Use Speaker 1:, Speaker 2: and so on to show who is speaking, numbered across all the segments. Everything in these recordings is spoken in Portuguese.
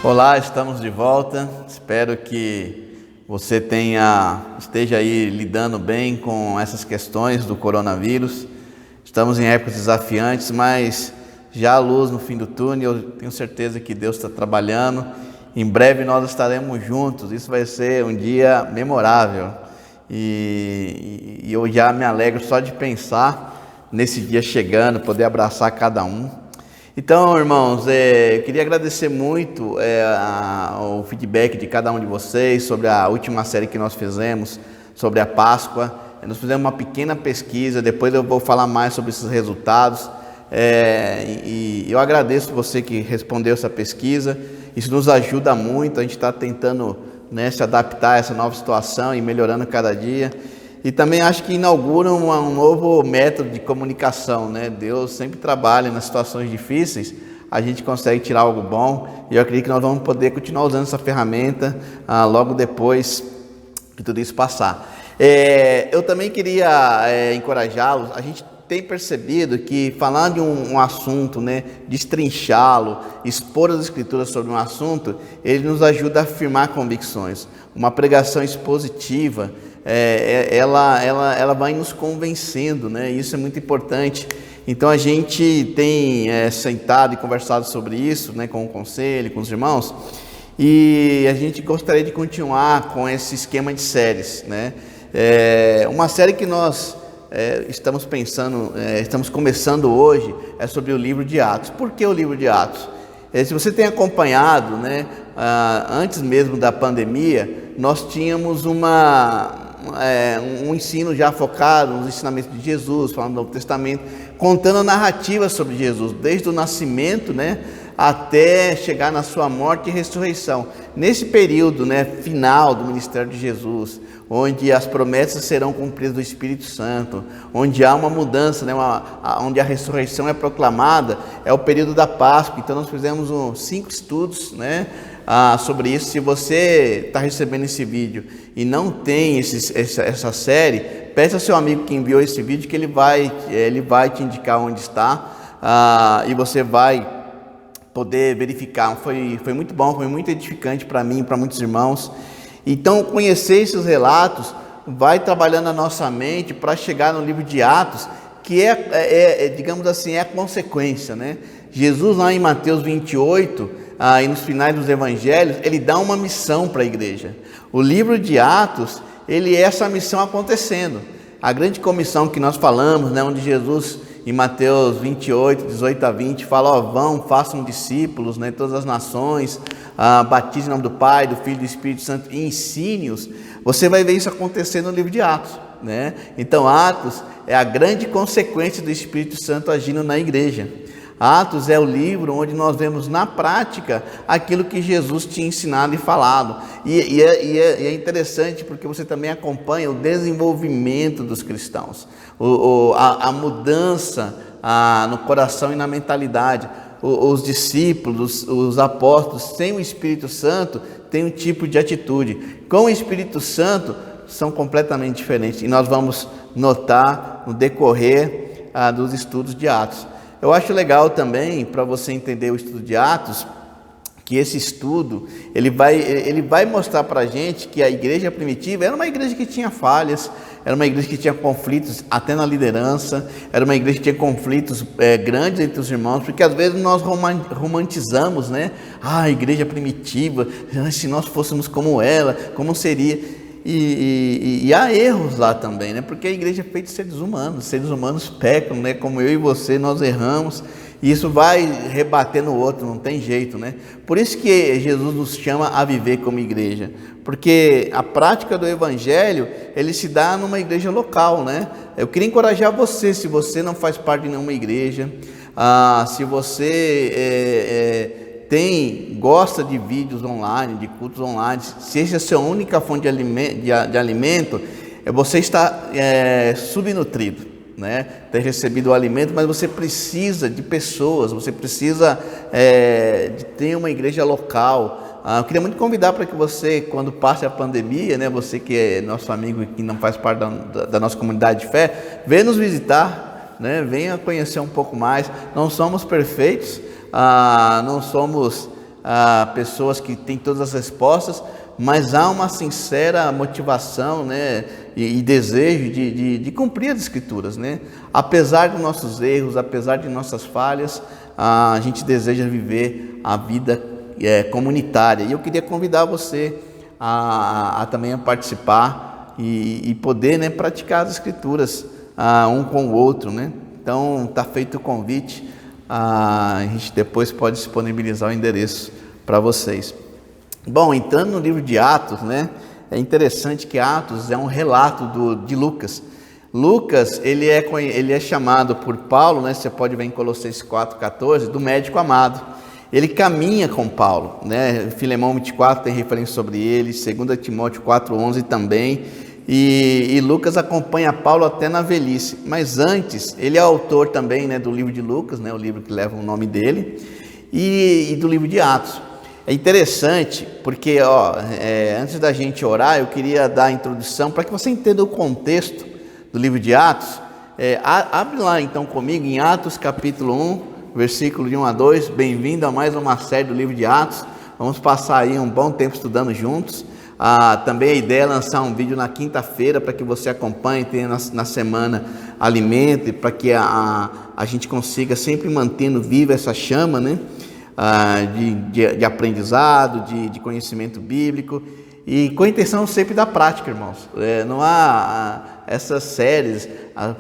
Speaker 1: Olá, estamos de volta. Espero que você esteja aí lidando bem com essas questões do coronavírus. Estamos em épocas desafiantes, mas já há luz no fim do túnel. Eu tenho certeza que Deus está trabalhando. Em breve nós estaremos juntos. Isso vai ser um dia memorável. E eu já me alegro só de pensar nesse dia chegando, poder abraçar cada um. Então, irmãos, eu queria agradecer muito o feedback de cada um de vocês sobre a última série que nós fizemos, sobre a Páscoa. Nós fizemos uma pequena pesquisa, depois eu vou falar mais sobre esses resultados. E eu agradeço você que respondeu essa pesquisa. Isso nos ajuda muito, a gente está tentando, se adaptar a essa nova situação e melhorando cada dia. E também acho que inaugura um novo método de comunicação, né? Deus sempre trabalha nas situações difíceis, a gente consegue tirar algo bom, e eu acredito que nós vamos poder continuar usando essa ferramenta logo depois que tudo isso passar. Eu também queria encorajá-los. A gente tem percebido que falar de um assunto, destrinchá-lo, expor as escrituras sobre um assunto, ele nos ajuda a afirmar convicções. Uma pregação expositiva, ela vai nos convencendo, isso é muito importante. Então a gente tem sentado e conversado sobre isso, com o conselho, com os irmãos, e a gente gostaria de continuar com esse esquema de séries, uma série que nós estamos começando hoje é sobre o livro de Atos. Por que o livro de Atos? Se você tem acompanhado, antes mesmo da pandemia, nós tínhamos um ensino já focado nos ensinamentos de Jesus, falando do Novo Testamento, contando a narrativa sobre Jesus, desde o nascimento, até chegar na sua morte e ressurreição. Nesse período, final do ministério de Jesus, onde as promessas serão cumpridas do Espírito Santo, onde há uma mudança, onde a ressurreição é proclamada, é o período da Páscoa. Então nós fizemos 5 estudos, sobre isso. Se você está recebendo esse vídeo e não tem essa série, peça ao seu amigo que enviou esse vídeo, que ele vai te indicar onde está, e você vai poder verificar. Foi muito bom, foi muito edificante para mim e para muitos irmãos. Então, conhecer esses relatos vai trabalhando a nossa mente para chegar no livro de Atos, que digamos assim, é a consequência, Jesus, lá em Mateus 28, e nos finais dos evangelhos, ele dá uma missão para a igreja. O livro de Atos, ele é essa missão acontecendo. A grande comissão que nós falamos, onde Jesus, em Mateus 28, 18 a 20, fala: vão, façam discípulos, todas as nações, batizem em nome do Pai, do Filho e do Espírito Santo e ensine-os. Você vai ver isso acontecer no livro de Atos, Então, Atos é a grande consequência do Espírito Santo agindo na igreja. Atos é o livro onde nós vemos na prática aquilo que Jesus tinha ensinado e falado. E é interessante porque você também acompanha o desenvolvimento dos cristãos, a mudança no coração e na mentalidade. Os discípulos, os apóstolos, sem o Espírito Santo, têm um tipo de atitude. Com o Espírito Santo, são completamente diferentes. E nós vamos notar no decorrer dos estudos de Atos. Eu acho legal também, para você entender o estudo de Atos, que esse estudo ele vai mostrar para a gente que a igreja primitiva era uma igreja que tinha falhas, era uma igreja que tinha conflitos até na liderança, era uma igreja que tinha conflitos grandes entre os irmãos, porque às vezes nós romantizamos, a igreja primitiva, se nós fôssemos como ela, como seria? E há erros lá também, porque a igreja é feita de seres humanos pecam, como eu e você, nós erramos, e isso vai rebater no outro, não tem jeito, Por isso que Jesus nos chama a viver como igreja, porque a prática do evangelho, ele se dá numa igreja local, Eu queria encorajar você, se você não faz parte de nenhuma igreja, se você gosta de vídeos online, de cultos online, se essa é a sua única fonte de alimento, você está subnutrido, ter recebido o alimento, mas você precisa de pessoas, você precisa de ter uma igreja local. Eu queria muito convidar para que você, quando passe a pandemia, você que é nosso amigo e que não faz parte da nossa comunidade de fé, venha nos visitar, venha conhecer um pouco mais. Não somos perfeitos, não somos pessoas que têm todas as respostas, mas há uma sincera motivação, né, e desejo de cumprir as Escrituras, né? Apesar dos nossos erros, apesar de nossas falhas, a gente deseja viver a vida comunitária. E eu queria convidar você também a participar e poder, né, praticar as Escrituras um com o outro, né? Então está feito o convite. A gente depois pode disponibilizar o endereço para vocês. Bom, entrando no livro de Atos, né? É interessante que Atos é um relato de Lucas. Lucas, ele é chamado por Paulo, né? Você pode ver em Colossenses 4,14, do médico amado. Ele caminha com Paulo, né? Filemão 24 tem referência sobre ele, 2 Timóteo 4,11 também. E Lucas acompanha Paulo até na velhice. Mas antes, ele é autor também, né, do livro de Lucas, né? O livro que leva o nome dele, e do livro de Atos. É interessante porque, antes da gente orar, eu queria dar a introdução para que você entenda o contexto do livro de Atos. Abre lá então comigo em Atos capítulo 1, versículo de 1 a 2. Bem-vindo a mais uma série do livro de Atos. Vamos passar aí um bom tempo estudando juntos. Também a ideia é lançar um vídeo na quinta-feira para que você acompanhe, tenha na semana alimento, e para que a gente consiga sempre mantendo viva essa chama, né? De aprendizado, de conhecimento bíblico, e com a intenção sempre da prática, irmãos. Não há essas séries,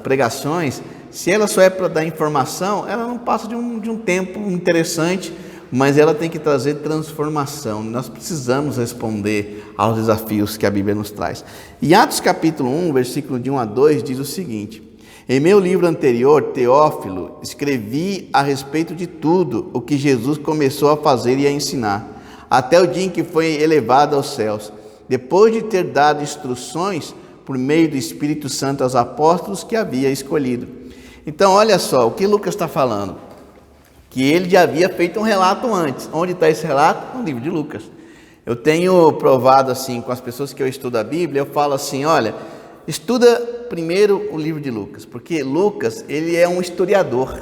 Speaker 1: pregações, se ela só é para dar informação, ela não passa de um tempo interessante, mas ela tem que trazer transformação. Nós precisamos responder aos desafios que a Bíblia nos traz. E Atos capítulo 1, versículo de 1 a 2 diz o seguinte: em meu livro anterior, Teófilo, escrevi a respeito de tudo o que Jesus começou a fazer e a ensinar, até o dia em que foi elevado aos céus, depois de ter dado instruções por meio do Espírito Santo aos apóstolos que havia escolhido. Então, olha só, o que Lucas está falando? Que ele já havia feito um relato antes. Onde está esse relato? No livro de Lucas. Eu tenho provado assim, com as pessoas que eu estudo a Bíblia, eu falo assim, olha, estuda primeiro o livro de Lucas, porque Lucas, ele é um historiador,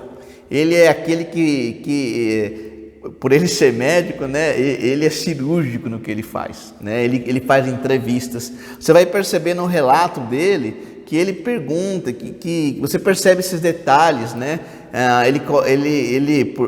Speaker 1: ele é aquele que por ele ser médico, né, ele é cirúrgico no que ele faz, né, ele faz entrevistas. Você vai perceber no relato dele que ele pergunta, que você percebe esses detalhes, né?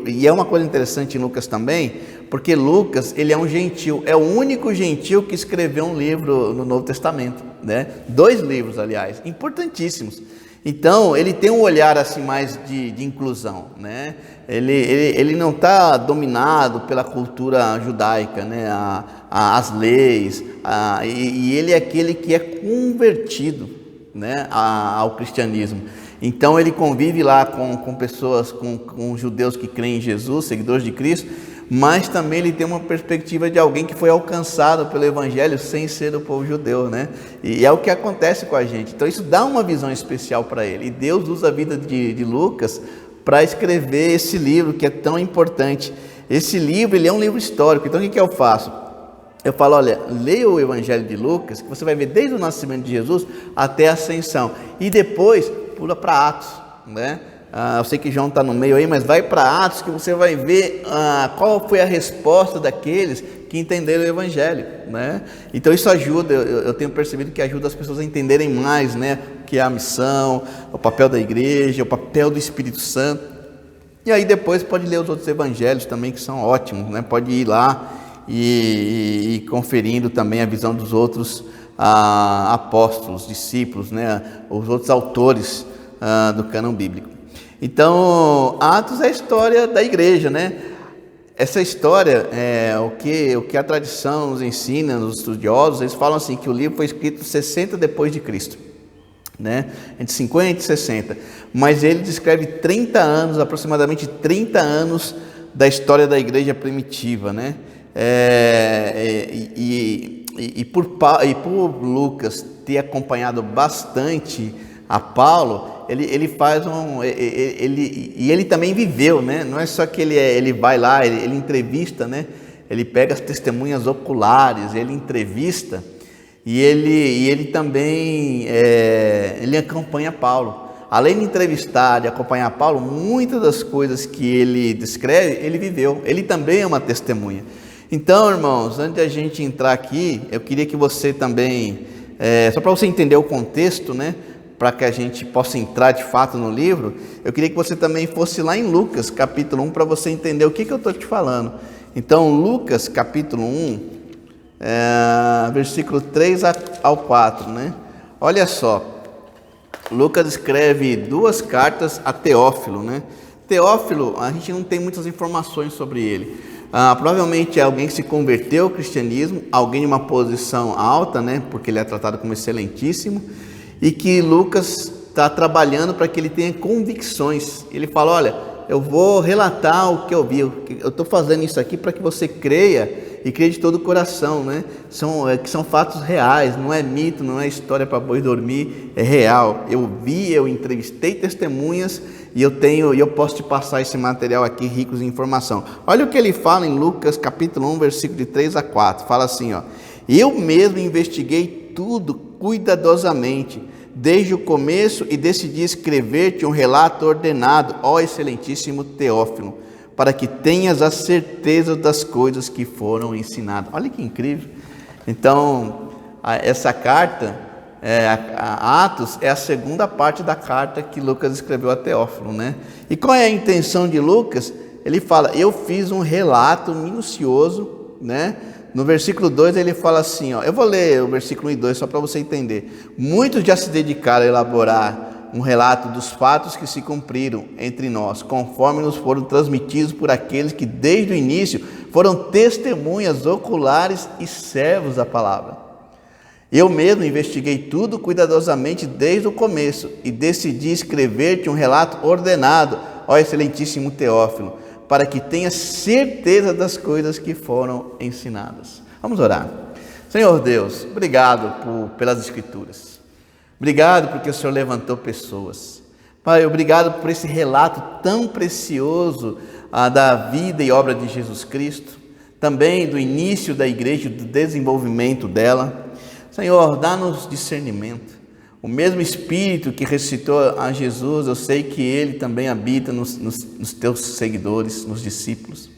Speaker 1: E é uma coisa interessante em Lucas também, porque Lucas, ele é um gentil, é o único gentil que escreveu um livro no Novo Testamento, né? 2 livros, aliás, importantíssimos. Então, ele tem um olhar assim mais de inclusão, né? Ele não está dominado pela cultura judaica, né? As leis, e ele é aquele que é convertido, né, ao cristianismo. Então ele convive lá com pessoas, com judeus que creem em Jesus, seguidores de Cristo, mas também ele tem uma perspectiva de alguém que foi alcançado pelo Evangelho sem ser do povo judeu, né? E é o que acontece com a gente. Então isso dá uma visão especial para ele. E Deus usa a vida de Lucas para escrever esse livro que é tão importante. Esse livro, ele é um livro histórico. Então o que eu faço? Eu falo, olha, leia o Evangelho de Lucas, que você vai ver desde o nascimento de Jesus até a ascensão. E depois pula para Atos, né? Eu sei que João está no meio aí, mas vai para Atos que você vai ver qual foi a resposta daqueles que entenderam o Evangelho, né? Então isso ajuda, eu tenho percebido que ajuda as pessoas a entenderem mais, né? O que é a missão, o papel da igreja, o papel do Espírito Santo. E aí depois pode ler os outros evangelhos também, que são ótimos, né? Pode ir lá e conferindo também a visão dos outros apóstolos, discípulos, né? Os outros autores do cânon bíblico. Então, Atos é a história da igreja, né? Essa história é o que a tradição nos ensina, os estudiosos, eles falam assim, que o livro foi escrito 60 depois de Cristo, né? Entre 50 e 60, mas ele descreve 30 anos, aproximadamente 30 anos da história da igreja primitiva, né? Por Lucas ter acompanhado bastante a Paulo, ele faz ele também viveu, né? Não é só que ele vai lá, ele entrevista, né? Ele pega as testemunhas oculares, ele entrevista e ele também ele acompanha Paulo. além de entrevistar, de acompanhar Paulo, muitas das coisas que ele descreve, ele viveu. Ele também é uma testemunha. Então, irmãos, antes de a gente entrar aqui, eu queria que você também, só para você entender o contexto, né, para que a gente possa entrar de fato no livro, eu queria que você também fosse lá em Lucas, capítulo 1, para você entender o que eu estou te falando. Então, Lucas, capítulo 1, versículo 3 ao 4, né? Olha só, Lucas escreve 2 cartas a Teófilo, né? Teófilo, a gente não tem muitas informações sobre ele. Provavelmente é alguém que se converteu ao cristianismo, alguém de uma posição alta, né? Porque ele é tratado como excelentíssimo, e que Lucas está trabalhando para que ele tenha convicções. Ele fala, olha, eu vou relatar o que eu vi, eu estou fazendo isso aqui para que você creia, e creia de todo o coração, né? Que são fatos reais, não é mito, não é história para boi dormir, é real. Eu vi, eu entrevistei testemunhas, e eu posso te passar esse material aqui ricos em informação. Olha o que ele fala em Lucas capítulo 1, versículo de 3 a 4, fala assim, ó: eu mesmo investiguei tudo cuidadosamente, desde o começo, e decidi escrever-te um relato ordenado, ó excelentíssimo Teófilo, para que tenhas a certeza das coisas que foram ensinadas. Olha que incrível. Então, essa carta, a Atos, é a segunda parte da carta que Lucas escreveu a Teófilo, né? E qual é a intenção de Lucas? Ele fala, eu fiz um relato minucioso, né? No versículo 2 ele fala assim, ó, eu vou ler o versículo 1 e 2 só para você entender. Muitos já se dedicaram a elaborar um relato dos fatos que se cumpriram entre nós, conforme nos foram transmitidos por aqueles que desde o início foram testemunhas oculares e servos da palavra. Eu mesmo investiguei tudo cuidadosamente desde o começo e decidi escrever-te um relato ordenado, ó excelentíssimo Teófilo, para que tenhas certeza das coisas que foram ensinadas. Vamos orar. Senhor Deus, obrigado pelas Escrituras. Obrigado porque o Senhor levantou pessoas. Pai, obrigado por esse relato tão precioso da vida e obra de Jesus Cristo, também do início da igreja, do desenvolvimento dela. Senhor, dá-nos discernimento. O mesmo Espírito que ressuscitou a Jesus, eu sei que Ele também habita nos teus seguidores, nos discípulos.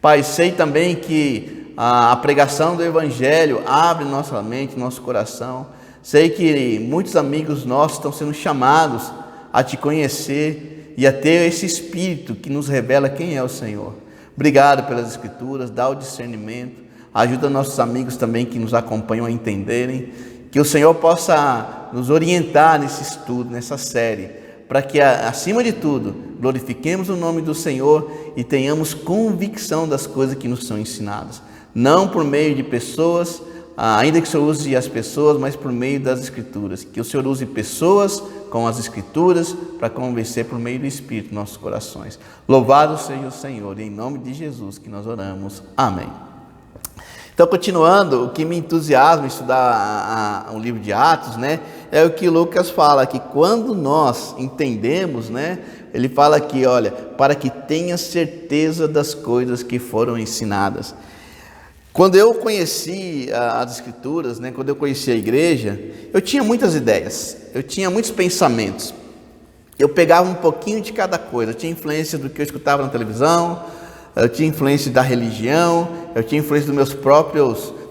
Speaker 1: Pai, sei também que a pregação do Evangelho abre nossa mente, nosso coração. Sei que muitos amigos nossos estão sendo chamados a Te conhecer e a ter esse Espírito que nos revela quem é o Senhor. Obrigado pelas Escrituras, dá o discernimento, ajuda nossos amigos também que nos acompanham a entenderem, que o Senhor possa nos orientar nesse estudo, nessa série, para que, acima de tudo, glorifiquemos o nome do Senhor e tenhamos convicção das coisas que nos são ensinadas, não por meio de pessoas, ainda que o Senhor use as pessoas, mas por meio das Escrituras, que o Senhor use pessoas com as Escrituras para convencer por meio do Espírito nossos corações. Louvado seja o Senhor, e em nome de Jesus que nós oramos. Amém. Então, continuando, o que me entusiasma em estudar o livro de Atos, né, é o que Lucas fala, que quando nós entendemos, né, ele fala aqui, olha, para que tenha certeza das coisas que foram ensinadas. Quando eu conheci as Escrituras, né, quando eu conheci a igreja, eu tinha muitas ideias, eu tinha muitos pensamentos. Eu pegava um pouquinho de cada coisa, eu tinha influência do que eu escutava na televisão, eu tinha influência da religião, eu tinha influência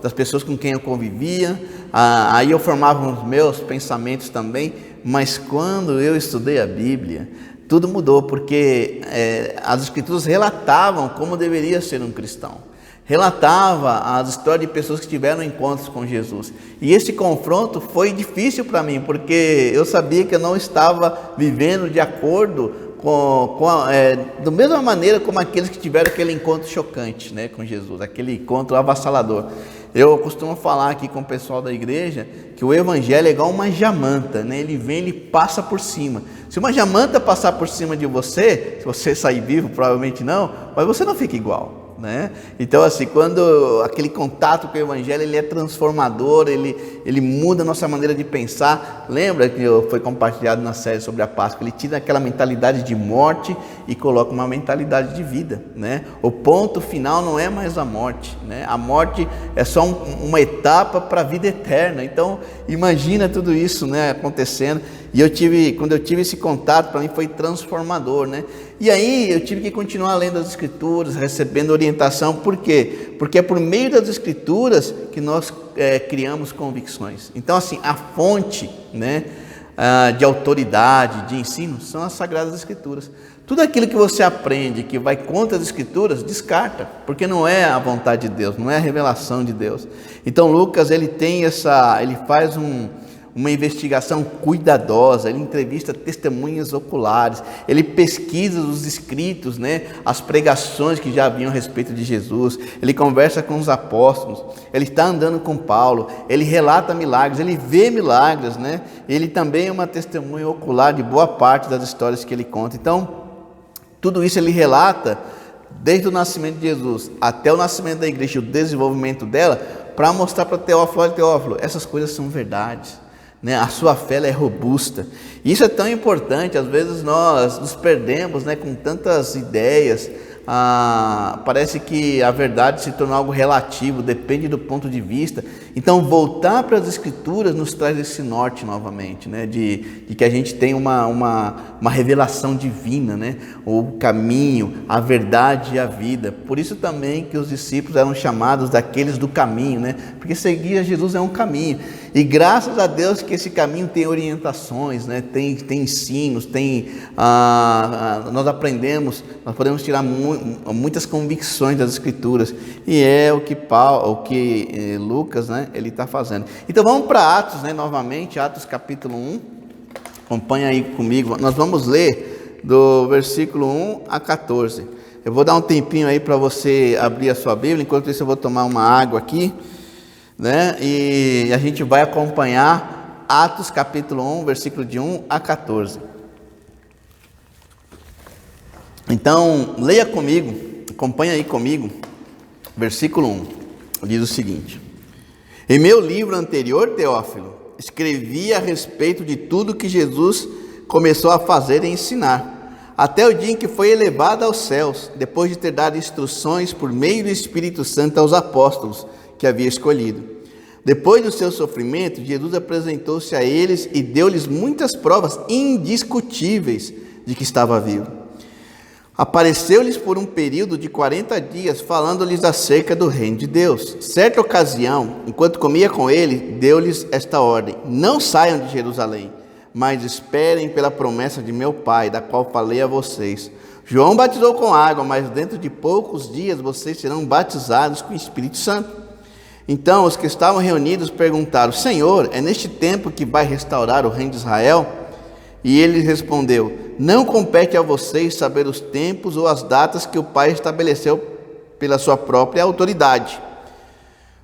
Speaker 1: das pessoas com quem eu convivia, aí eu formava os meus pensamentos também, mas quando eu estudei a Bíblia, tudo mudou, porque as Escrituras relatavam como deveria ser um cristão. Relatava as histórias de pessoas que tiveram encontros com Jesus. E esse confronto foi difícil para mim, porque eu sabia que eu não estava vivendo de acordo da mesma maneira como aqueles que tiveram aquele encontro chocante, né, com Jesus, aquele encontro avassalador. Eu costumo falar aqui com o pessoal da igreja que o Evangelho é igual uma jamanta, né? Ele vem, ele passa por cima. Se uma jamanta passar por cima de você, se você sair vivo, provavelmente não, mas você não fica igual. Né? Então, assim, quando aquele contato com o Evangelho, ele é transformador, ele muda a nossa maneira de pensar. Lembra que foi compartilhado na série sobre a Páscoa? Ele tira aquela mentalidade de morte e coloca uma mentalidade de vida, né? O ponto final não é mais a morte, né? A morte é só uma etapa para a vida eterna. Então, imagina tudo isso, né, acontecendo. E quando eu tive esse contato, para mim foi transformador, né? E aí eu tive que continuar lendo as Escrituras, recebendo orientação. Por quê? Porque é por meio das Escrituras que nós criamos convicções. Então, assim, a fonte, né, de autoridade, de ensino, são as Sagradas Escrituras. Tudo aquilo que você aprende que vai contra as Escrituras, descarta, porque não é a vontade de Deus, não é a revelação de Deus. Então Lucas, ele faz uma investigação cuidadosa, ele entrevista testemunhas oculares, ele pesquisa os escritos, né, as pregações que já haviam a respeito de Jesus, ele conversa com os apóstolos, ele está andando com Paulo, ele relata milagres, ele vê milagres, né, ele também é uma testemunha ocular de boa parte das histórias que ele conta. Então, tudo isso ele relata desde o nascimento de Jesus até o nascimento da igreja, o desenvolvimento dela, para mostrar para Teófilo: olha, Teófilo, essas coisas são verdades, né? A sua fé ela é robusta. E isso é tão importante. Às vezes nós nos perdemos, né, com tantas ideias. Parece que a verdade se torna algo relativo, depende do ponto de vista. Então voltar para as Escrituras nos traz esse norte novamente, né? de que a gente tem uma revelação divina, né? O caminho, a verdade e a vida. Por isso também que os discípulos eram chamados daqueles do caminho, né? Porque seguir a Jesus é um caminho, e graças a Deus que esse caminho tem orientações, né? Tem ensinos, nós aprendemos, nós podemos tirar muitas convicções das Escrituras, e é o que Lucas, né, ele está fazendo. Então vamos para Atos, né, novamente, Atos capítulo 1, acompanha aí comigo, nós vamos ler do versículo 1 a 14, eu vou dar um tempinho aí para você abrir a sua Bíblia, enquanto isso eu vou tomar uma água aqui, né, e a gente vai acompanhar Atos capítulo 1, versículo de 1 a 14. Então, leia comigo, acompanha aí comigo, versículo 1, diz o seguinte: em meu livro anterior, Teófilo, escrevi a respeito de tudo que Jesus começou a fazer e ensinar, até o dia em que foi elevado aos céus, depois de ter dado instruções por meio do Espírito Santo aos apóstolos que havia escolhido. Depois do seu sofrimento, Jesus apresentou-se a eles e deu-lhes muitas provas indiscutíveis de que estava vivo. Apareceu-lhes por um período de 40 dias, falando-lhes acerca do reino de Deus. Certa ocasião, enquanto comia com ele, deu-lhes esta ordem: não saiam de Jerusalém, mas esperem pela promessa de meu Pai, da qual falei a vocês. João batizou com água, mas dentro de poucos dias vocês serão batizados com o Espírito Santo. Então os que estavam reunidos perguntaram: Senhor, é neste tempo que vai restaurar o reino de Israel? E ele respondeu: não compete a vocês saber os tempos ou as datas que o Pai estabeleceu pela sua própria autoridade,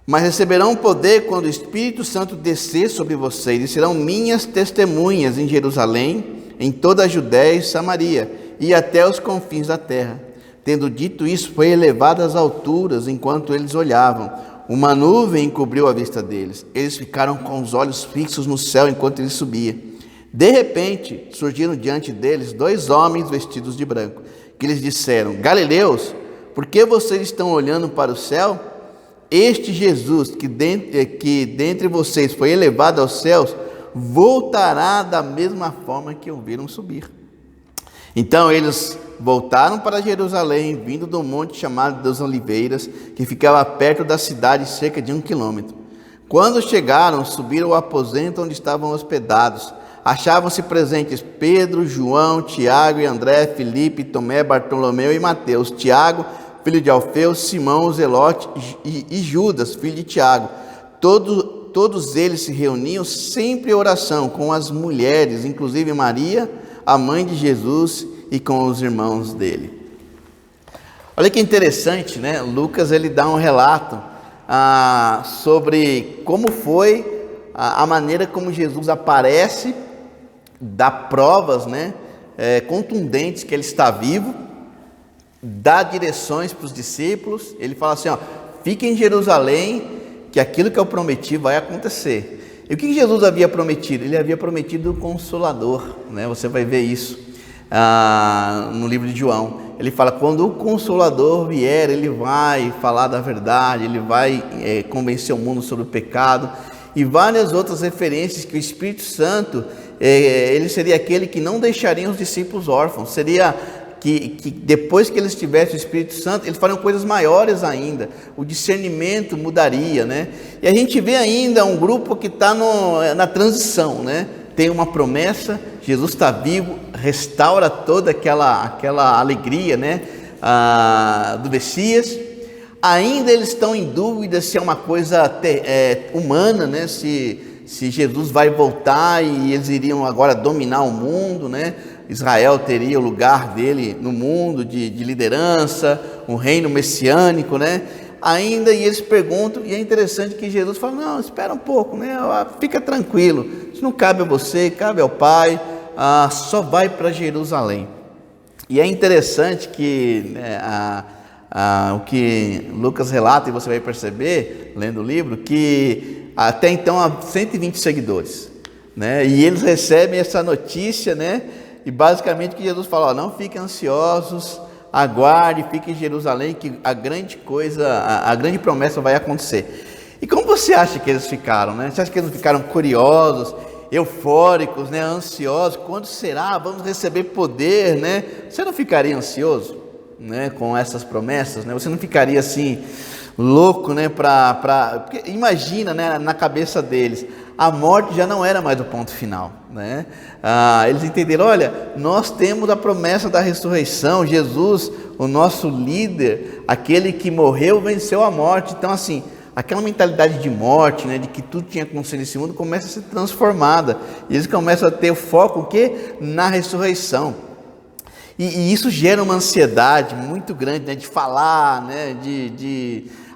Speaker 1: mas receberão poder quando o Espírito Santo descer sobre vocês, e serão minhas testemunhas em Jerusalém, em toda a Judéia e Samaria, e até os confins da terra. Tendo dito isso, foi elevado às alturas. Enquanto eles olhavam, uma nuvem encobriu a vista deles. Eles ficaram com os olhos fixos no céu enquanto ele subia. De repente, surgiram diante deles 2 homens vestidos de branco, que lhes disseram: Galileus, por que vocês estão olhando para o céu? Este Jesus, que dentre vocês foi elevado aos céus, voltará da mesma forma que o viram subir. Então eles voltaram para Jerusalém, vindo do monte chamado das Oliveiras, que ficava perto da cidade, cerca de 1 quilômetro. Quando chegaram, subiram ao aposento onde estavam hospedados. Achavam-se presentes Pedro, João, Tiago e André, Filipe, Tomé, Bartolomeu e Mateus, Tiago, filho de Alfeu, Simão, Zelote e Judas, filho de Tiago. Todos eles se reuniam sempre em oração com as mulheres, inclusive Maria, a mãe de Jesus, e com os irmãos dele. Olha que interessante, né? Lucas ele dá um relato sobre como foi a maneira como Jesus aparece, dá provas, né, contundentes que ele está vivo, dá direções para os discípulos. Ele fala assim: fiquem em Jerusalém, que aquilo que eu prometi vai acontecer. E o que Jesus havia prometido? Ele havia prometido o Consolador, né? Você vai ver isso no livro de João. Ele fala: quando o Consolador vier, ele vai falar da verdade, ele vai convencer o mundo sobre o pecado, e várias outras referências que o Espírito Santo ele seria aquele que não deixaria os discípulos órfãos, seria que depois que eles tivessem o Espírito Santo, eles fariam coisas maiores ainda, o discernimento mudaria, né? E a gente vê ainda um grupo que está na transição, né? Tem uma promessa, Jesus está vivo, restaura toda aquela alegria, né? Do Messias. Ainda eles estão em dúvida se é uma coisa humana, né? Se Jesus vai voltar e eles iriam agora dominar o mundo, né? Israel teria o lugar dele no mundo de liderança, um reino messiânico, né? Ainda, e eles perguntam, e é interessante que Jesus fala, não, espera um pouco, né? Fica tranquilo, isso não cabe a você, cabe ao Pai, só vai para Jerusalém. E é interessante que o que Lucas relata, e você vai perceber, lendo o livro, que até então há 120 seguidores, né? E eles recebem essa notícia, né? E basicamente que Jesus fala, não fiquem ansiosos, aguarde, fique em Jerusalém, que a grande promessa vai acontecer. E como você acha que eles ficaram, né? Você acha que eles ficaram curiosos, eufóricos, né? Ansiosos? Quando será? Vamos receber poder, né? Você não ficaria ansioso, né? Com essas promessas, né? Você não ficaria assim louco, né? Porque imagina, né? Na cabeça deles, a morte já não era mais o ponto final, né? Eles entenderam, olha, nós temos a promessa da ressurreição, Jesus, o nosso líder, aquele que morreu, venceu a morte. Então assim, aquela mentalidade de morte, né, de que tudo tinha acontecido nesse mundo, começa a ser transformada, e eles começam a ter o foco o quê? Na ressurreição. E isso gera uma ansiedade muito grande, né, de falar, né,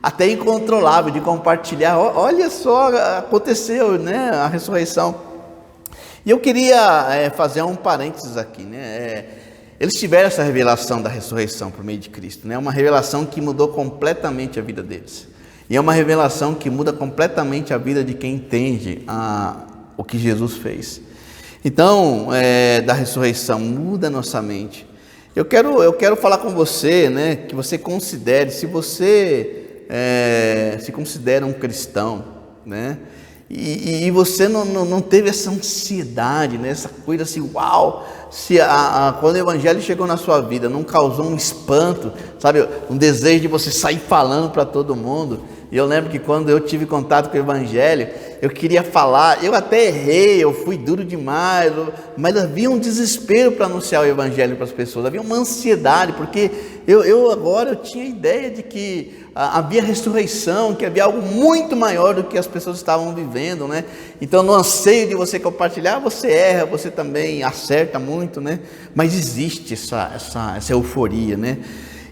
Speaker 1: até incontrolável, de compartilhar. Olha só, aconteceu, né, a ressurreição. E eu queria fazer um parênteses aqui, né? Eles tiveram essa revelação da ressurreição por meio de Cristo, né? Uma revelação que mudou completamente a vida deles. E é uma revelação que muda completamente a vida de quem entende o que Jesus fez. Então, da ressurreição, muda a nossa mente. Eu quero falar com você, né? Que você considere, se você se considera um cristão, né? E você não teve essa ansiedade, né? Essa coisa assim, uau! Quando o evangelho chegou na sua vida, não causou um espanto, sabe? Um desejo de você sair falando para todo mundo. E eu lembro que quando eu tive contato com o evangelho, eu queria falar, eu até errei, eu fui duro demais, mas havia um desespero para anunciar o evangelho para as pessoas, havia uma ansiedade, porque eu tinha a ideia de que havia ressurreição, que havia algo muito maior do que as pessoas estavam vivendo, né? Então, no anseio de você compartilhar, você erra, você também acerta muito, né? Mas existe essa euforia, né?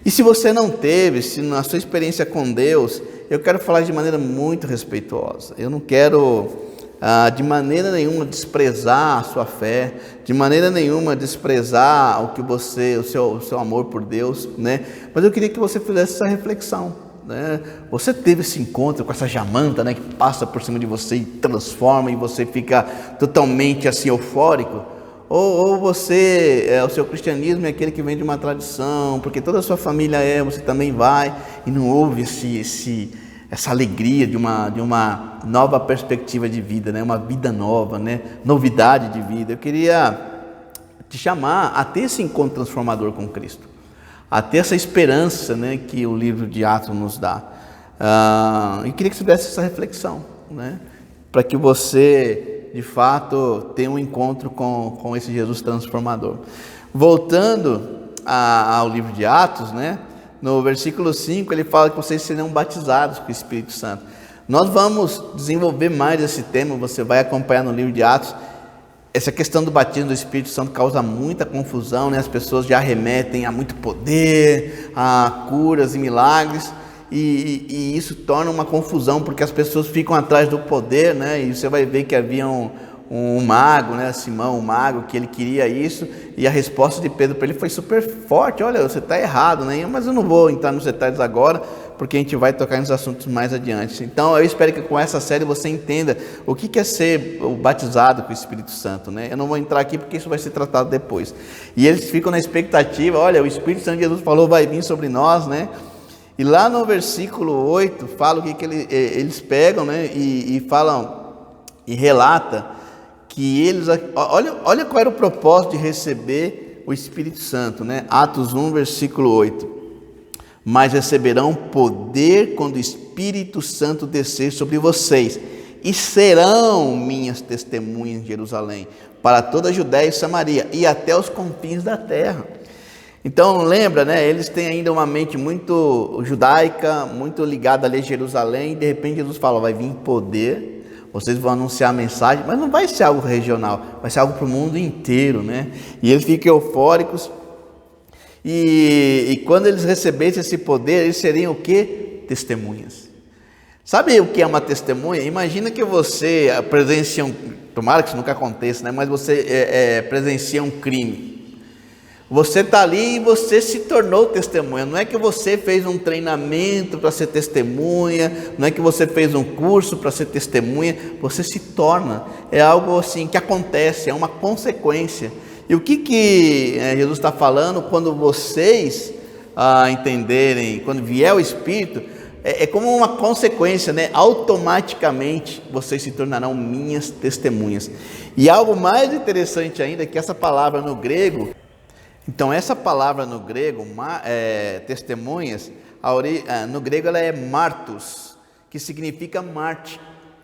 Speaker 1: E se você não teve, se na sua experiência com Deus, eu quero falar de maneira muito respeitosa. Eu não quero de maneira nenhuma desprezar a sua fé, de maneira nenhuma desprezar o seu amor por Deus, né? Mas eu queria que você fizesse essa reflexão, né? Você teve esse encontro com essa jamanta, né, que passa por cima de você e transforma, e você fica totalmente assim eufórico? Ou você, o seu cristianismo é aquele que vem de uma tradição, porque toda a sua família você também vai, e não houve essa alegria de uma nova perspectiva de vida, né? Uma vida nova, né? Novidade de vida. Eu queria te chamar a ter esse encontro transformador com Cristo, a ter essa esperança, né, que o livro de Atos nos dá. E queria que você fizesse essa reflexão, né? Para que você de fato tem um encontro com esse Jesus transformador. Voltando ao livro de Atos, né? No versículo 5 ele fala que vocês serão batizados com o Espírito Santo. Nós vamos desenvolver mais esse tema, você vai acompanhar no livro de Atos. Essa questão do batismo do Espírito Santo causa muita confusão, né? As pessoas já remetem a muito poder, a curas e milagres. E isso torna uma confusão, porque as pessoas ficam atrás do poder, né? E você vai ver que havia um mago, né? Simão, um mago, que ele queria isso, e a resposta de Pedro para ele foi super forte: olha, você está errado, né? Mas eu não vou entrar nos detalhes agora, porque a gente vai tocar nos assuntos mais adiante. Então eu espero que com essa série você entenda o que é ser batizado com o Espírito Santo, né? Eu não vou entrar aqui porque isso vai ser tratado depois. E eles ficam na expectativa: olha, o Espírito Santo de Jesus falou, vai vir sobre nós, né? E lá no versículo 8, fala o que eles pegam, né? E falam, e relata que eles, olha qual era o propósito de receber o Espírito Santo, né? Atos 1, versículo 8. Mas receberão poder quando o Espírito Santo descer sobre vocês, e serão minhas testemunhas em Jerusalém, para toda a Judéia e Samaria, e até os confins da terra. Então lembra, né? Eles têm ainda uma mente muito judaica, muito ligada ali a Jerusalém, e de repente Jesus fala, vai vir poder, vocês vão anunciar a mensagem, mas não vai ser algo regional, vai ser algo para o mundo inteiro, né? E eles ficam eufóricos, e quando eles recebessem esse poder, eles seriam o quê? Testemunhas. Sabe o que é uma testemunha? Imagina que você presencia tomara que isso nunca aconteça, né? Mas você presencia um crime. Você está ali e você se tornou testemunha. Não é que você fez um treinamento para ser testemunha, não é que você fez um curso para ser testemunha, você se torna. É algo assim que acontece, é uma consequência. E o que Jesus está falando quando vocês entenderem, quando vier o Espírito, é como uma consequência, né? Automaticamente vocês se tornarão minhas testemunhas. E algo mais interessante ainda é que essa palavra no grego, então essa palavra no grego, testemunhas, no grego ela é martos, que significa Marte.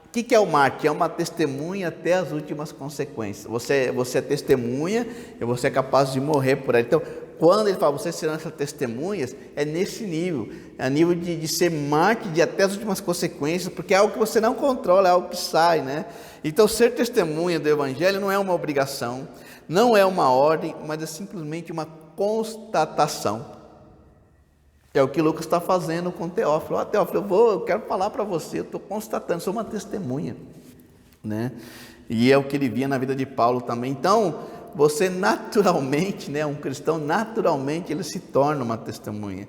Speaker 1: O que é o Marte? É uma testemunha até as últimas consequências. Você é testemunha e você é capaz de morrer por ela. Então, quando ele fala, vocês serão essas testemunhas, é nesse nível, é a nível de ser Marte, de até as últimas consequências, porque é algo que você não controla, é algo que sai, né? Então, ser testemunha do Evangelho não é uma obrigação, não é uma ordem, mas é simplesmente uma constatação. É o que Lucas está fazendo com Teófilo. Teófilo, eu quero falar para você, eu estou constatando, sou uma testemunha, né? E é o que ele via na vida de Paulo também. Então, você naturalmente, né, um cristão, naturalmente ele se torna uma testemunha.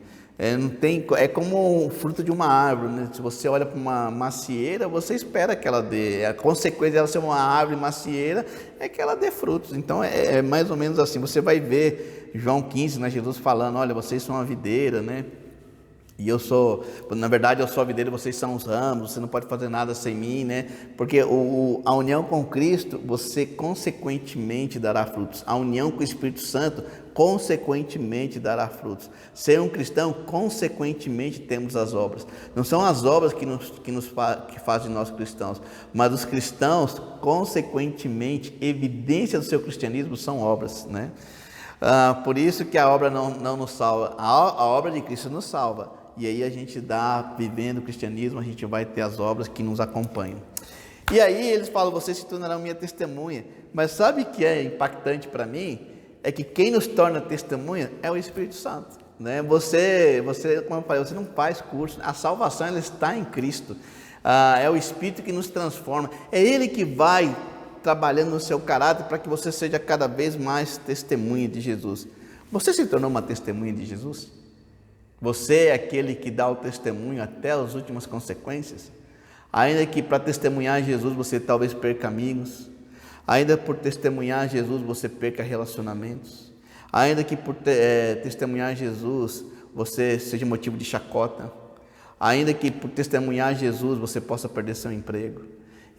Speaker 1: É como o fruto de uma árvore, né? Se você olha para uma macieira, você espera que ela dê. A consequência dela ser uma árvore macieira é que ela dê frutos. Então, é mais ou menos assim. Você vai ver João 15, né, Jesus falando, olha, vocês são a videira, né? E na verdade eu sou a videira e vocês são os ramos, você não pode fazer nada sem mim, né? Porque a união com Cristo, você consequentemente dará frutos. A união com o Espírito Santo, consequentemente dará frutos. Ser um cristão, consequentemente temos as obras. Não são as obras que fazem nós cristãos, mas os cristãos, consequentemente, evidência do seu cristianismo são obras, né? Por isso que a obra não nos salva, a obra de Cristo nos salva. E aí a gente vivendo o cristianismo, a gente vai ter as obras que nos acompanham. E aí eles falam, vocês se tornarão minha testemunha. Mas sabe o que é impactante para mim? É que quem nos torna testemunha é o Espírito Santo, né? Você, como eu falei, você não faz curso, a salvação ela está em Cristo. É o Espírito que nos transforma, é Ele que vai trabalhando no seu caráter para que você seja cada vez mais testemunha de Jesus. Você se tornou uma testemunha de Jesus? Você é aquele que dá o testemunho até as últimas consequências? Ainda que para testemunhar Jesus você talvez perca amigos, ainda por testemunhar Jesus você perca relacionamentos, ainda que por testemunhar Jesus você seja motivo de chacota, ainda que por testemunhar Jesus você possa perder seu emprego.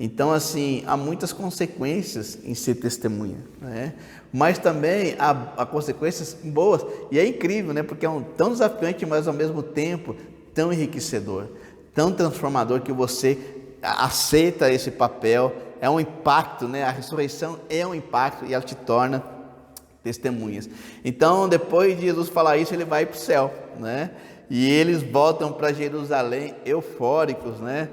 Speaker 1: Então, assim, há muitas consequências em ser testemunha, né? Mas também há consequências boas. E é incrível, né? Porque é tão desafiante, mas ao mesmo tempo tão enriquecedor, tão transformador, que você aceita esse papel. É um impacto, né? A ressurreição é um impacto e ela te torna testemunhas. Então, depois de Jesus falar isso, ele vai para o céu, né? E eles voltam para Jerusalém eufóricos, né?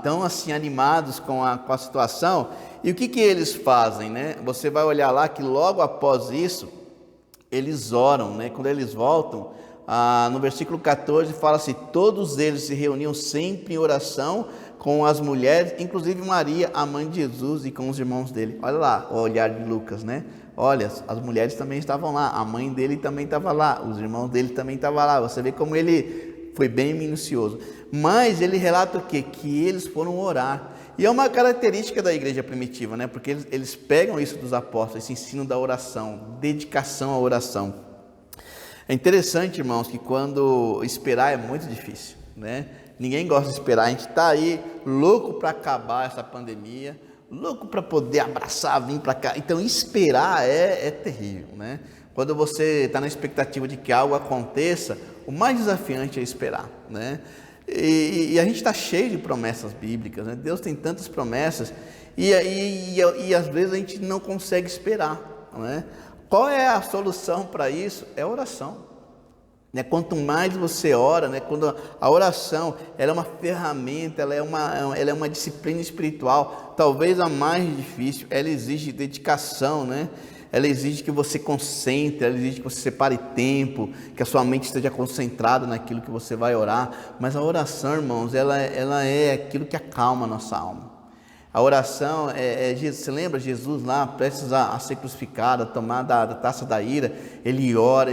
Speaker 1: Tão assim animados com a situação. E o que eles fazem, né? Você vai olhar lá que logo após isso eles oram, né? Quando eles voltam, no versículo 14 fala assim, todos eles se reuniam sempre em oração com as mulheres, inclusive Maria, a mãe de Jesus, e com os irmãos dele. Olha lá o olhar de Lucas, né? Olha, as mulheres também estavam lá, a mãe dele também estava lá, os irmãos dele também estavam lá. Você vê como ele foi bem minucioso. Mas ele relata o quê? Que eles foram orar. E é uma característica da igreja primitiva, né? Porque eles pegam isso dos apóstolos, esse ensino da oração, dedicação à oração. É interessante, irmãos, que quando esperar é muito difícil, né? Ninguém gosta de esperar. A gente está aí louco para acabar essa pandemia, louco para poder abraçar, vir para cá. Então, esperar é terrível, né? Quando você está na expectativa de que algo aconteça, o mais desafiante é esperar, né? E a gente está cheio de promessas bíblicas, né? Deus tem tantas promessas e às vezes a gente não consegue esperar, né? Qual é a solução para isso? É a oração. Né? Quanto mais você ora, né? Quando a oração ela é uma ferramenta, ela é uma disciplina espiritual, talvez a mais difícil. Ela exige dedicação, né? Ela exige que você concentre, ela exige que você separe tempo, que a sua mente esteja concentrada naquilo que você vai orar. Mas a oração, irmãos, ela é aquilo que acalma a nossa alma. A oração, você lembra Jesus lá, prestes a ser crucificado, a tomar da taça da ira, ele ora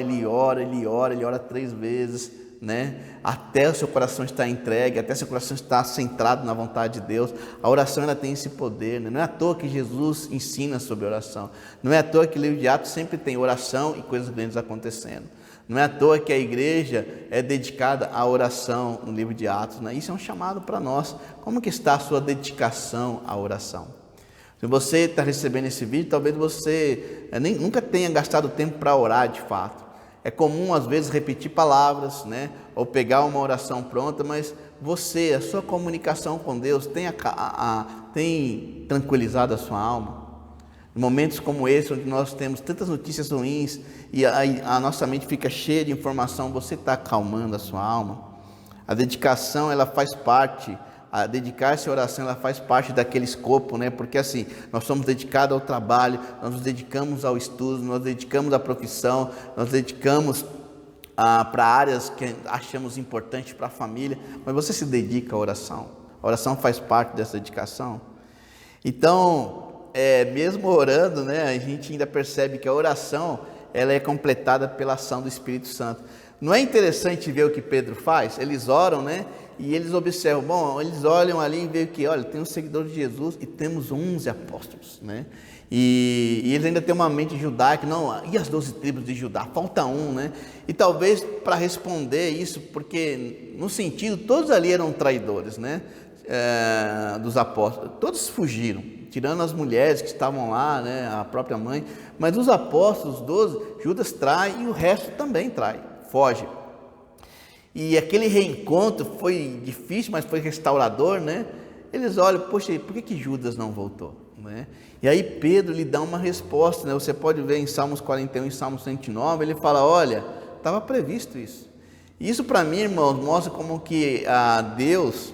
Speaker 1: 3 vezes, né? Até o seu coração estar entregue, até o seu coração estar centrado na vontade de Deus. A oração ela tem esse poder, né? Não é à toa que Jesus ensina sobre oração, não é à toa que o livro de Atos sempre tem oração e coisas grandes acontecendo. Não é à toa que a igreja é dedicada à oração no livro de Atos, né? Isso é um chamado para nós. Como que está a sua dedicação à oração? Se você está recebendo esse vídeo, talvez você nunca tenha gastado tempo para orar de fato. É comum às vezes repetir palavras, né? Ou pegar uma oração pronta, mas a sua comunicação com Deus tem tranquilizado a sua alma? Em momentos como esse, onde nós temos tantas notícias ruins e a nossa mente fica cheia de informação, você está acalmando a sua alma? A dedicação, ela faz parte, a dedicar-se à oração, ela faz parte daquele escopo, né? Porque assim, nós somos dedicados ao trabalho, nós nos dedicamos ao estudo, nós nos dedicamos à profissão, nós nos dedicamos para áreas que achamos importantes para a família, mas você se dedica à oração? A oração faz parte dessa dedicação? Então, mesmo orando, né, a gente ainda percebe que a oração ela é completada pela ação do Espírito Santo. Não é interessante ver o que Pedro faz? Eles oram, né, e eles observam. Bom, eles olham ali e veem que, olha, tem um seguidor de Jesus e temos 11 apóstolos, né? E eles ainda têm uma mente judaica. Não, e as 12 tribos de Judá? Falta um, né? E talvez para responder isso, porque no sentido, todos ali eram traidores, né? Dos apóstolos, todos fugiram, tirando as mulheres que estavam lá, né, a própria mãe, mas os apóstolos, 12, Judas trai e o resto também trai, foge. E aquele reencontro foi difícil, mas foi restaurador, né? Eles olham, poxa, por que Judas não voltou? Né? E aí Pedro lhe dá uma resposta, né? Você pode ver em Salmos 41 e Salmos 109, ele fala, olha, estava previsto isso. E isso para mim, irmãos, mostra como que Deus,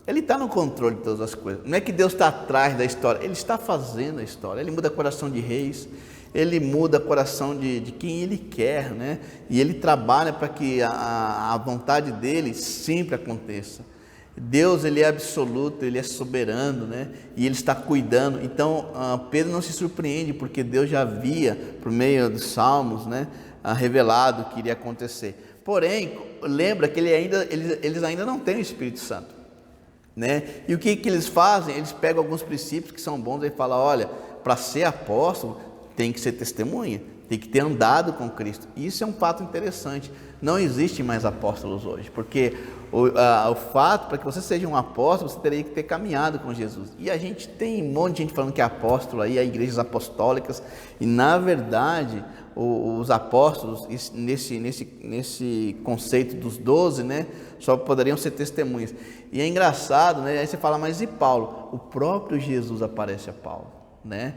Speaker 1: Ele está no controle de todas as coisas. Não é que Deus está atrás da história, Ele está fazendo a história. Ele muda o coração de reis, Ele muda o coração de quem Ele quer, né? E Ele trabalha para que a vontade dEle sempre aconteça. Deus, Ele é absoluto, Ele é soberano, né? E Ele está cuidando. Então, Pedro não se surpreende, porque Deus já havia, por meio dos salmos, né, revelado o que iria acontecer. Porém, lembra que eles ainda não têm o Espírito Santo, né? E o que eles fazem? Eles pegam alguns princípios que são bons e falam, olha, para ser apóstolo tem que ser testemunha, tem que ter andado com Cristo. E isso é um fato interessante. Não existe mais apóstolos hoje, porque o fato, para que você seja um apóstolo, você teria que ter caminhado com Jesus. E a gente tem um monte de gente falando que é apóstolo aí, as igrejas apostólicas, e na verdade os apóstolos, nesse conceito dos 12, né, só poderiam ser testemunhas. E é engraçado, né? Aí você fala, mas e Paulo? O próprio Jesus aparece a Paulo, né?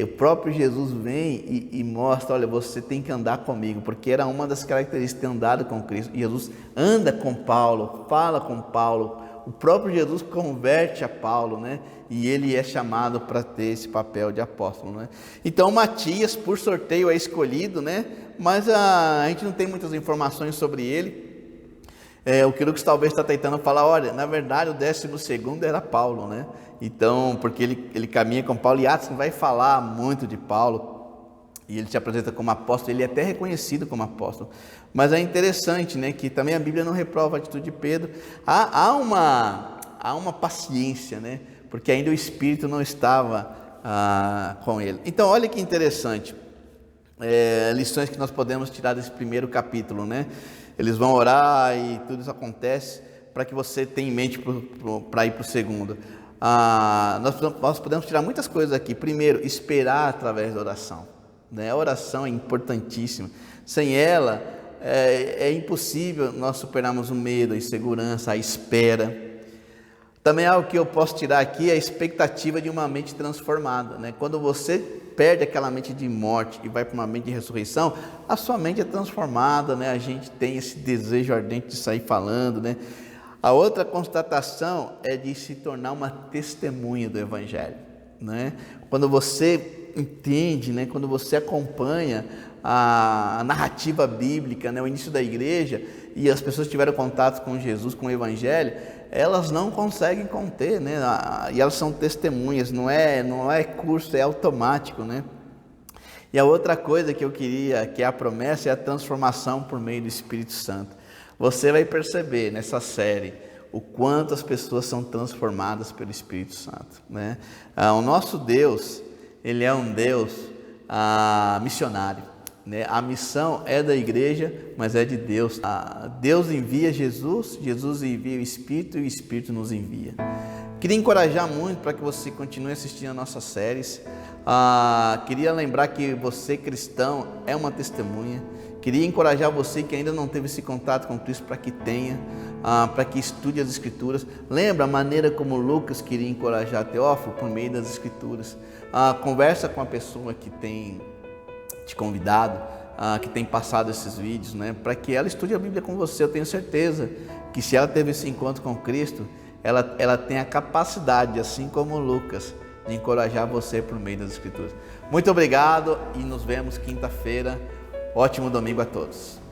Speaker 1: O próprio Jesus vem e mostra, olha, você tem que andar comigo, porque era uma das características de ter andado com Cristo. E Jesus anda com Paulo, fala com Paulo, o próprio Jesus converte a Paulo, né? E ele é chamado para ter esse papel de apóstolo, né? Então Matias, por sorteio, é escolhido, né? Mas a gente não tem muitas informações sobre ele. O Crux talvez está tentando falar, olha, na verdade o 12º era Paulo, né? Então, porque ele caminha com Paulo, e Atos vai falar muito de Paulo, e ele se apresenta como apóstolo, ele é até reconhecido como apóstolo. Mas é interessante, né, que também a Bíblia não reprova a atitude de Pedro. Há uma paciência, né, porque ainda o Espírito não estava com ele. Então, olha que interessante, lições que nós podemos tirar desse primeiro capítulo, né? Eles vão orar e tudo isso acontece para que você tenha em mente para ir para o segundo. Nós podemos tirar muitas coisas aqui. Primeiro, esperar através da oração, né? A oração é importantíssima. Sem ela, é impossível nós superarmos o medo, a insegurança, a espera. Também algo que eu posso tirar aqui é a expectativa de uma mente transformada, né? Quando você perde aquela mente de morte e vai para uma mente de ressurreição, a sua mente é transformada, né? A gente tem esse desejo ardente de sair falando, né? A outra constatação é de se tornar uma testemunha do Evangelho, né? Quando você entende, né? Quando você acompanha a narrativa bíblica, né? O início da igreja, e as pessoas tiveram contato com Jesus, com o Evangelho, elas não conseguem conter, né? E elas são testemunhas, não é curso, é automático, né? E a outra coisa que eu queria, que é a promessa, é a transformação por meio do Espírito Santo. Você vai perceber nessa série o quanto as pessoas são transformadas pelo Espírito Santo, né? O nosso Deus, Ele é um Deus missionário, né? A missão é da igreja, mas é de Deus. Deus envia Jesus, Jesus envia o Espírito e o Espírito nos envia. Queria encorajar muito para que você continue assistindo as nossas séries. Queria lembrar que você, cristão, é uma testemunha. Queria encorajar você que ainda não teve esse contato com Cristo para que tenha, para que estude as Escrituras. Lembra a maneira como Lucas queria encorajar Teófilo por meio das Escrituras. Conversa com a pessoa que tem te convidado, que tem passado esses vídeos, né, para que ela estude a Bíblia com você. Eu tenho certeza que se ela teve esse encontro com Cristo, ela tem a capacidade, assim como Lucas, de encorajar você por meio das Escrituras. Muito obrigado e nos vemos quinta-feira. Ótimo domingo a todos.